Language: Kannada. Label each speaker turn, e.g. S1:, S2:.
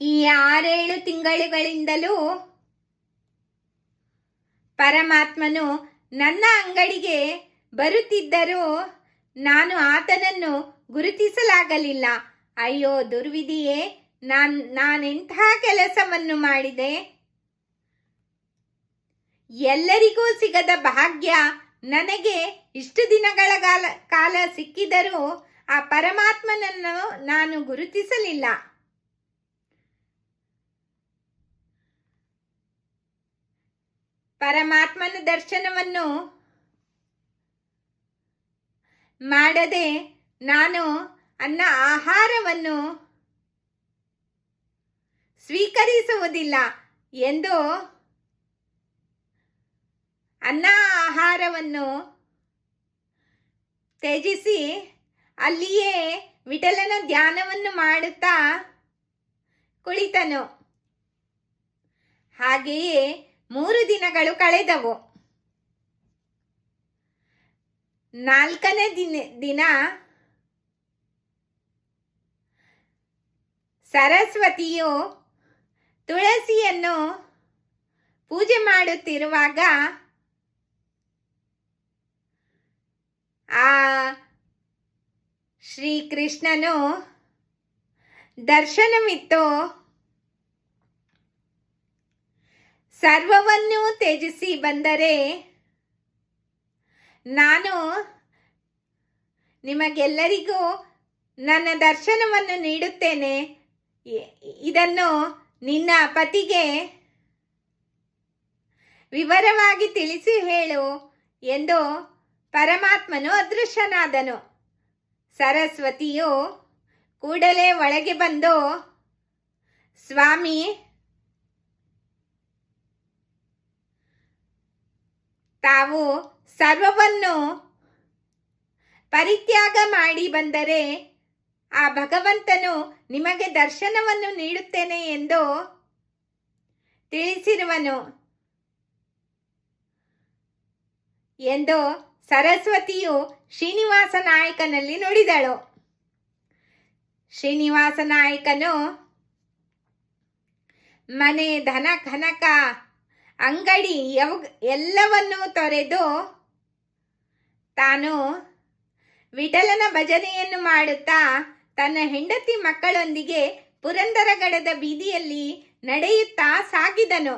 S1: ಈ 6-7 ತಿಂಗಳುಗಳಿಂದಲೂ ಪರಮಾತ್ಮನು ನನ್ನ ಅಂಗಡಿಗೆ ಬರುತ್ತಿದ್ದರೂ ನಾನು ಆತನನ್ನು ಗುರುತಿಸಲಾಗಲಿಲ್ಲ. ಅಯ್ಯೋ ದುರ್ವಿಧಿಯೇ, ನಾನೆಂಥ ಕೆಲಸವನ್ನು ಮಾಡಿದೆ. ಎಲ್ಲರಿಗೂ ಸಿಗದ ಭಾಗ್ಯ ನನಗೆ ಇಷ್ಟು ದಿನಗಳ ಕಾಲ ಸಿಕ್ಕಿದರೂ ಆ ಪರಮಾತ್ಮನನ್ನು ನಾನು ಗುರುತಿಸಲಿಲ್ಲ. ಪರಮಾತ್ಮನ ದರ್ಶನವನ್ನು ಮಾಡದೆ ನಾನು ಆಹಾರವನ್ನು ಸ್ವೀಕರಿಸುವುದಿಲ್ಲ ಎಂದು ಆಹಾರವನ್ನು ತ್ಯಜಿಸಿ ಅಲ್ಲಿಯೇ ವಿಠಲನ ಧ್ಯಾನವನ್ನು ಮಾಡುತ್ತಾ ಕುಳಿತನು. ಹಾಗೆಯೇ 3 ದಿನಗಳು ಕಳೆದವು. 4ನೇ ದಿನ ಸರಸ್ವತಿಯು ತುಳಸಿಯನ್ನು ಪೂಜೆ ಮಾಡುತ್ತಿರುವಾಗ ಆ ಶ್ರೀಕೃಷ್ಣನು ದರ್ಶನವಿತ್ತು. ಸರ್ವವನ್ನು ತ್ಯಜಿಸಿ ಬಂದರೆ ನಾನು ನಿಮಗೆಲ್ಲರಿಗೂ ನನ್ನ ದರ್ಶನವನ್ನು ನೀಡುತ್ತೇನೆ. ಇದನ್ನು ನಿನ್ನ ಪತಿಗೆ ವಿವರವಾಗಿ ತಿಳಿಸಿ ಹೇಳು ಎಂದು ಪರಮಾತ್ಮನು ಅದೃಶ್ಯನಾದನು. ಸರಸ್ವತಿಯು ಕೂಡಲೇ ಒಳಗೆ ಬಂದು, ಸ್ವಾಮಿ, ತಾವು ಸರ್ವವನ್ನು ಪರಿತ್ಯಾಗ ಮಾಡಿ ಬಂದರೆ ಆ ಭಗವಂತನು ನಿಮಗೆ ದರ್ಶನವನ್ನು ನೀಡುತ್ತೇನೆ ಎಂದು ತಿಳಿಸಿರುವನು ಎಂದು ಸರಸ್ವತಿಯು ಶ್ರೀನಿವಾಸ ನಾಯಕನಲ್ಲಿ ನುಡಿದಳು. ಶ್ರೀನಿವಾಸ ನಾಯಕನು ಮನೆ, ಧನ ಕನಕ, ಅಂಗಡಿ ಎಲ್ಲವನ್ನೂ ತೊರೆದು ತಾನು ವಿಠಲನ ಭಜನೆಯನ್ನು ಮಾಡುತ್ತಾ ತನ್ನ ಹೆಂಡತಿ ಮಕ್ಕಳೊಂದಿಗೆ ಪುರಂದರಗಡದ ಬೀದಿಯಲ್ಲಿ ನಡೆಯುತ್ತಾ ಸಾಗಿದನು.